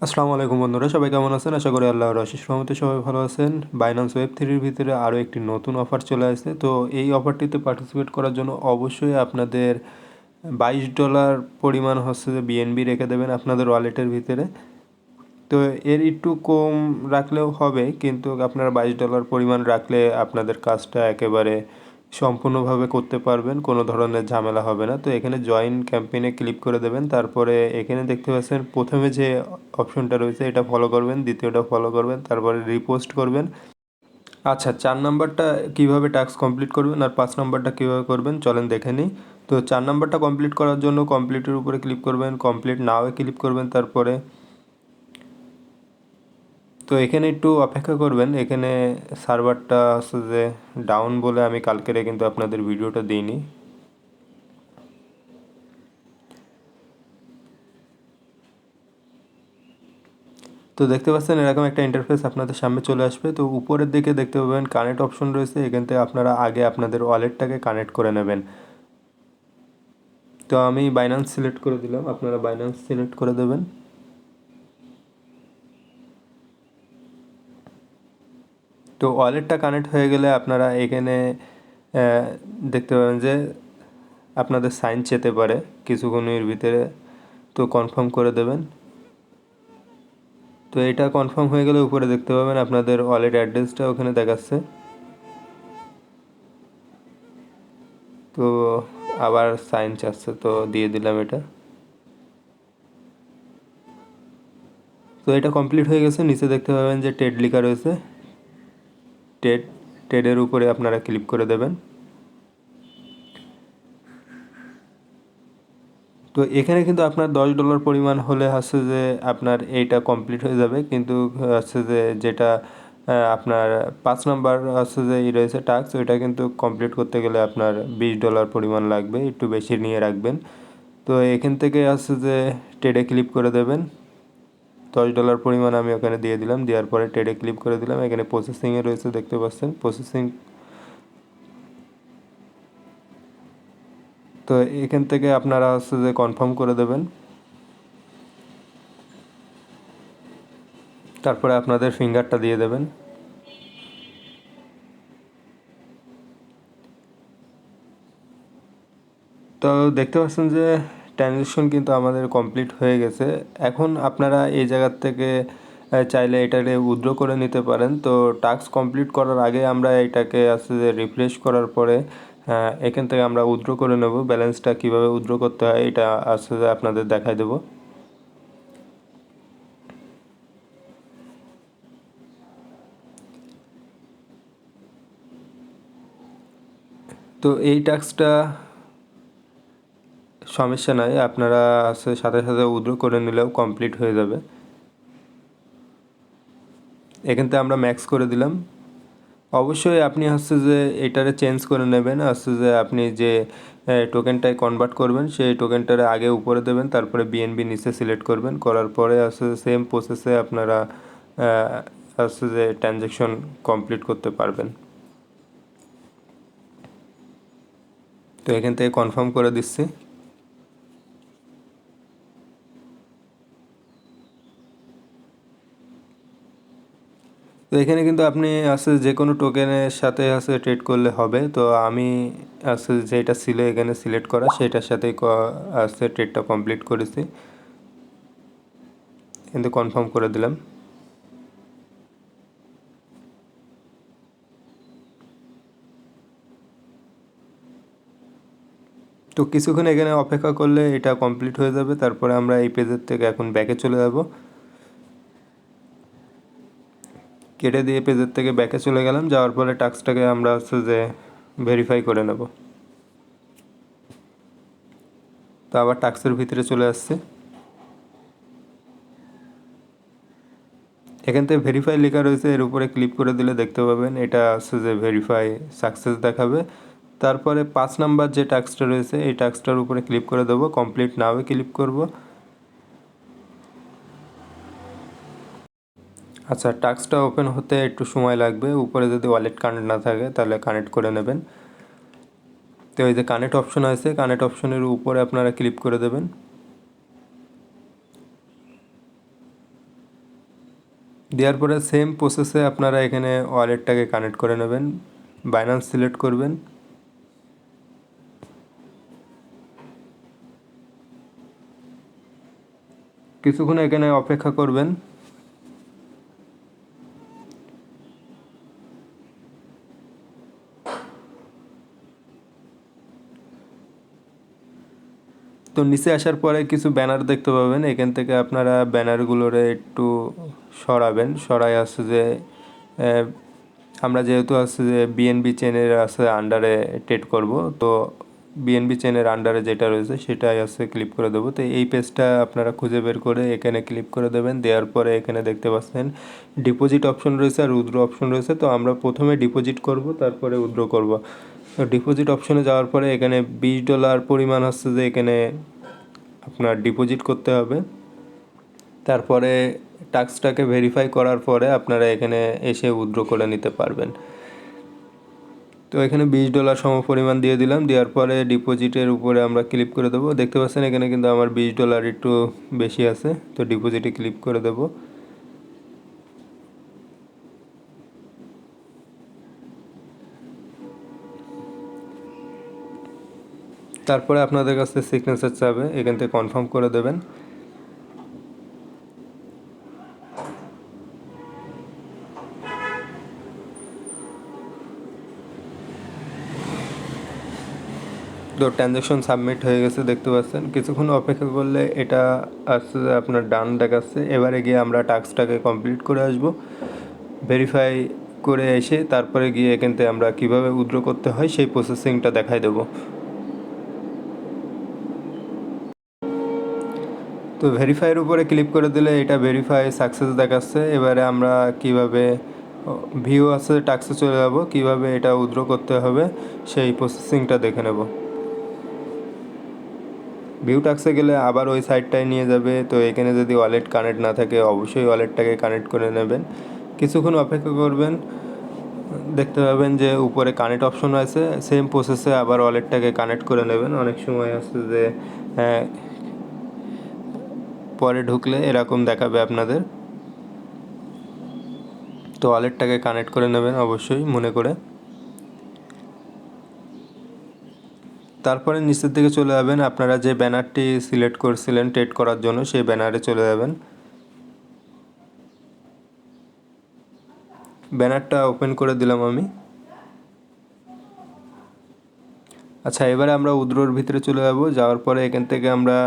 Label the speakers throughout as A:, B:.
A: আসসালামু আলাইকুম বন্ধুরা, সবাই কেমন আছেন? আশা করি আল্লাহর অশেষ রহমতে সবাই ভালো আছেন। বাইন্যান্স ওয়েব থ্রির ভিতরে আরও একটি নতুন অফার চলে আসছে। তো এই অফারটিতে পার্টিসিপেট করার জন্য অবশ্যই আপনাদের $22 পরিমাণ হচ্ছে যে বিএনবি রেখে দেবেন আপনাদের ওয়ালেটের ভিতরে। তো এর একটু কম রাখলেও হবে, কিন্তু আপনারা $22 পরিমাণ রাখলে আপনাদের কাজটা একেবারে সম্পূর্ণভাবে করতে পারবেন, কোনো ধরনের ঝামেলা হবে না। তো এখানে জয়েন ক্যাম্পেইনে ক্লিক করে দেবেন। তারপরে এখানে দেখতে পাচ্ছেন প্রথমে যে অপশনটা রয়েছে এটা ফলো করবেন, দ্বিতীয়টা ফলো করবেন, তারপরে রিপোস্ট করবেন। আচ্ছা, 4 নাম্বারটা কীভাবে টাস্ক কমপ্লিট করবেন আর 5 নাম্বারটা কীভাবে করবেন চলেন দেখে নিই। তো 4 নাম্বারটা কমপ্লিট করার জন্য কমপ্লিটের উপরে ক্লিক করবেন, কমপ্লিট নাও ক্লিক করবেন। তারপরে তো এখানে একটু অপেক্ষা করবেন। এখানে সার্ভারটা হচ্ছে যে ডাউন বলে আমি কালকেরে কিন্তু আপনাদের ভিডিওটা দিইনি। তো দেখতে পাচ্ছেন এরকম একটা ইন্টারফেস আপনাদের সামনে চলে আসবে। তো উপরের দিকে দেখতে পাবেন কানেক্ট অপশন রয়েছে, এখান থেকে আপনারা আগে আপনাদের ওয়ালেটটাকে কানেক্ট করে নেবেন। তো আমি বাইন্যান্স সিলেক্ট করে দিলাম, আপনারা বাইন্যান্স সিলেক্ট করে দেবেন। তো ওয়ালেটটা কানেক্ট হয়ে গেলে আপনারা এখানে দেখতে পাবেন যে আপনাদের সাইন যেতে পারে কিছুক্ষণের ভিতরে, তো কনফার্ম করে দেবেন। তো এটা কনফার্ম হয়ে গেলে উপরে দেখতে পাবেন আপনাদের ওয়ালেট অ্যাড্রেসটা ওখানে দেখাচ্ছে। তো আবার সাইন চাচ্ছে, তো দিয়ে দিলাম এটা। তো এটা কমপ্লিট হয়ে গেছে। নিচে দেখতে পাবেন যে টেড লেখা রয়েছে, টেডের উপরে আপনারা ক্লিক করে দেবেন। তো এখানে কিন্তু আপনার $10 পরিমাণ হলে হচ্ছে যে আপনার এইটা কমপ্লিট হয়ে যাবে, কিন্তু হচ্ছে যে যেটা আপনার 5 নাম্বার হচ্ছে যে রয়েছে টাস্ক, ওইটা কিন্তু কমপ্লিট করতে গেলে আপনার $20 পরিমাণ লাগবে, একটু বেশি নিয়ে রাখবেন। তো এখান থেকে হচ্ছে যে টেডে ক্লিক করে দেবেন। $10 পরিমাণ আমি ওখানে দিয়ে দিলাম, দেওয়ার পরে টেডে ক্লিক করে দিলাম। এখানে প্রসেসিংয়ে রয়েছে দেখতে পাচ্ছেন প্রসেসিং। তো এখান থেকে আপনারা হচ্ছে যে কনফার্ম করে দেবেন। তারপরে আপনাদের ফিঙ্গারটা দিয়ে দেবেন। তো দেখতে পাচ্ছেন যে ট্রানজ্যাকশন কিন্তু আমাদের কমপ্লিট হয়ে গেছে। এখন আপনারা এই জায়গার থেকে চাইলে এটাকে উইথড্র করে নিতে পারেন। তো টাস্ক কমপ্লিট করার আগে আমরা এটাকে আছে যে রিফ্রেশ করার পরে এখান থেকে আমরা উইথড্র করে নেব। ব্যালেন্সটা কীভাবে উইথড্র করতে হয় এটা আছে যে আপনাদের দেখাই দেবো। তো এই টাস্কটা সমস্যা নাই, আপনারা আছে সাথে সাথে উইথড্র করে নিলেও কমপ্লিট হয়ে যাবে। এখান থেকে আমরা ম্যাক্স করে দিলাম। অবশ্যই আপনি হচ্ছে যে এটারে চেঞ্জ করে নেবেন, হচ্ছে যে আপনি যে টোকেনটায় কনভার্ট করবেন সেই টোকেনটারে আগে উপরে দেবেন, তারপরে বিএনবি নিচে সিলেক্ট করবেন, করার পরে হচ্ছে সেম প্রসেসে আপনারা হচ্ছে যে ট্রানজ্যাকশন কমপ্লিট করতে পারবেন। তো এখান থেকে কনফার্ম করে দিচ্ছি। তো এখানে কিন্তু আপনি আছে যে কোনো টোকেনের সাথে আছে ট্রেড করলে হবে। তো আমি আছে যেটা ছিল এখানে সিলেক্ট করা সেটার সাথেই আছে ট্রেডটা কমপ্লিট করেছি, কিন্তু কনফার্ম করে দিলাম। তো কিছুক্ষণ এখানে অপেক্ষা করলে এটা কমপ্লিট হয়ে যাবে। তারপরে আমরা এই পেজের থেকে এখন ব্যাকে চলে যাব। কেটে দিয়ে পেজের থেকে ব্যাকে চলে গেলাম, যাওয়ার পরে টাস্কটাকে আমরা হচ্ছে যে ভেরিফাই করে নেব। তো আবার টাস্কের ভিতরে চলে আসছে। এখান থেকে ভেরিফাই লেখা রয়েছে, এর উপরে ক্লিক করে দিলে দেখতে পাবেন এটা হচ্ছে যে ভেরিফাই সাকসেস দেখাবে। তারপরে 5 নাম্বার যে টাস্কটা রয়েছে এই টাস্কটার উপরে ক্লিক করে দেবো, কমপ্লিট নাওয়ে ক্লিক করব। আচ্ছা, টাস্কটা ওপেন হতে একটু সময় লাগবে। উপরে যদি ওয়ালেট কানেক্ট না থাকে তাহলে কানেক্ট করে নেবেন। তো এই যে কানেক্ট অপশন আছে, কানেক্ট অপশনের উপরে আপনারা ক্লিক করে দেবেন। দেওয়ার পরে সেম প্রসেসে আপনারা এখানে ওয়ালেটটাকে কানেক্ট করে নেবেন, বাইন্যান্স সিলেক্ট করবেন। কিছুক্ষণ এখানে অপেক্ষা করবেন। তো নিচে আসার পরে কিছু ব্যানার দেখতে পাবেন, এখান থেকে আপনারা ব্যানারগুলোরে একটু সরাবেন। সরাই আছে যে আমরা যেহেতু আছে যে বিএনবি চেনের আছে আন্ডারে ট্রেড করব, তো বিএনবি চেনের আন্ডারে যেটা রয়েছে সেটাই আছে ক্লিক করে দেবো। তো এই পেজটা আপনারা খুঁজে বের করে এখানে ক্লিক করে দেবেন। দেওয়ার পরে এখানে দেখতে পাচ্ছেন ডিপোজিট অপশন রয়েছে আর উইথড্র অপশন রয়েছে। তো আমরা প্রথমে ডিপোজিট করব, তারপরে উইথড্র করব। তো ডিপোজিট অপশনে যাওয়ার পরে এখানে $20 পরিমাণ হচ্ছে যে এখানে আপনার ডিপোজিট করতে হবে। তারপরে টাস্কটাকে ভেরিফাই করার পরে আপনারা এখানে এসে উইথড্র করে নিতে পারবেন। তো এখানে $20 সমপরিমাণ দিয়ে দিলাম। দেওয়ার পরে ডিপোজিটের উপরে আমরা ক্লিক করে দেবো। দেখতে পাচ্ছেন এখানে কিন্তু আমার $20 একটু বেশি আছে, তো ডিপোজিটে ক্লিক করে দেবো। তারপরে আপনাদের কাছে সিগনেচার চাবে, এখান থেকে কনফার্ম করে দেবেন। তো ট্রানজ্যাকশন সাবমিট হয়ে গেছে দেখতে পাচ্ছেন। কিছুক্ষণ অপেক্ষা করলে এটা আসছে আপনার ডান দেখাচ্ছে। এবারে গিয়ে আমরা টাস্কটাকে কমপ্লিট করে আসব। ভেরিফাই করে এসে তারপরে গিয়ে এখান থেকে আমরা কীভাবে উইথড্র করতে হয় সেই প্রসেসিংটা দেখাই দেবো। তো ভেরিফাইয়ের উপরে ক্লিক করে দিলে এটা ভেরিফাই সাকসেস দেখাচ্ছে। এবারে আমরা কিভাবে ভিউ আছে টাস্কে চলে যাব, কিভাবে এটা উইথড্র করতে হবে সেই প্রসেসিংটা দেখে নেব। ভিউ টাস্কে গেলে আবার ওই সাইটটায় নিয়ে যাবে। তো এখানে যদি ওয়ালেট কানেক্ট না থাকে অবশ্যই ওয়ালেটটাকে কানেক্ট করে নেবেন। কিছুক্ষণ অপেক্ষা করবেন, দেখতে পাবেন যে উপরে কানেক্ট অপশন আছে। সেম প্রসেসে আবার ওয়ালেটটাকে কানেক্ট করে নেবেন। অনেক সময় আছে যে পরে ঢুকলে এরকম দেখাবে আপনাদের। তো ওয়ালেটটাকে কানেক্ট করে নেবেন অবশ্যই মনে করে। তারপরে নিচের দিকে চলে যাবেন, আপনারা যে ব্যানারটি সিলেক্ট করছিলেন ট্রেড করার জন্য সেই ব্যানারে চলে যাবেন। ব্যানারটা ওপেন করে দিলাম আমি। আচ্ছা, এবারে আমরা উইথড্রোর ভিতরে চলে যাব। যাওয়ার পরে এখান থেকে আমরা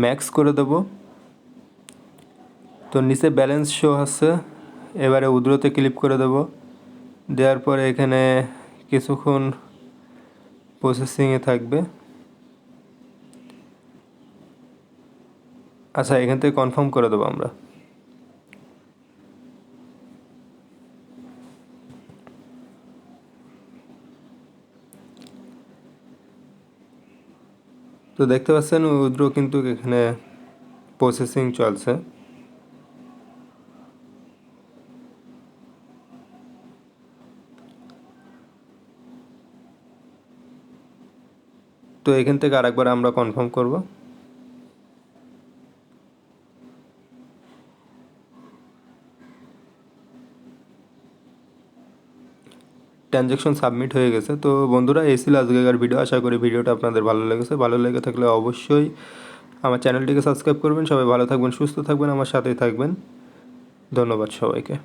A: ম্যাক্স করে দেব। তো নিচে ব্যালেন্স শো আছে, এবারে উইথড্রোতে ক্লিক করে দেব। দেওয়ার পরে এখানে কিছুক্ষণ প্রসেসিংয়ে থাকবে। আচ্ছা, এখান থেকে কনফার্ম করে দেবো আমরা। তো দেখতে পাচ্ছেন উইথড্র কিন্তু এখানে প্রসেসিং চলছে। তো এখান থেকে আরেকবার আমরা কনফার্ম করব। ট্রানজ্যাকশন সাবমিট হয়ে গেছে। তো বন্ধুরা, এই ছিল আজকের ভিডিও। আশা করি ভিডিওটা আপনাদের ভালো লেগেছে। ভালো লেগে থাকলে অবশ্যই আমার চ্যানেলটিকে সাবস্ক্রাইব করবেন। সবাই ভালো থাকবেন, সুস্থ থাকবেন, আমার সাথেই থাকবেন। ধন্যবাদ সবাইকে।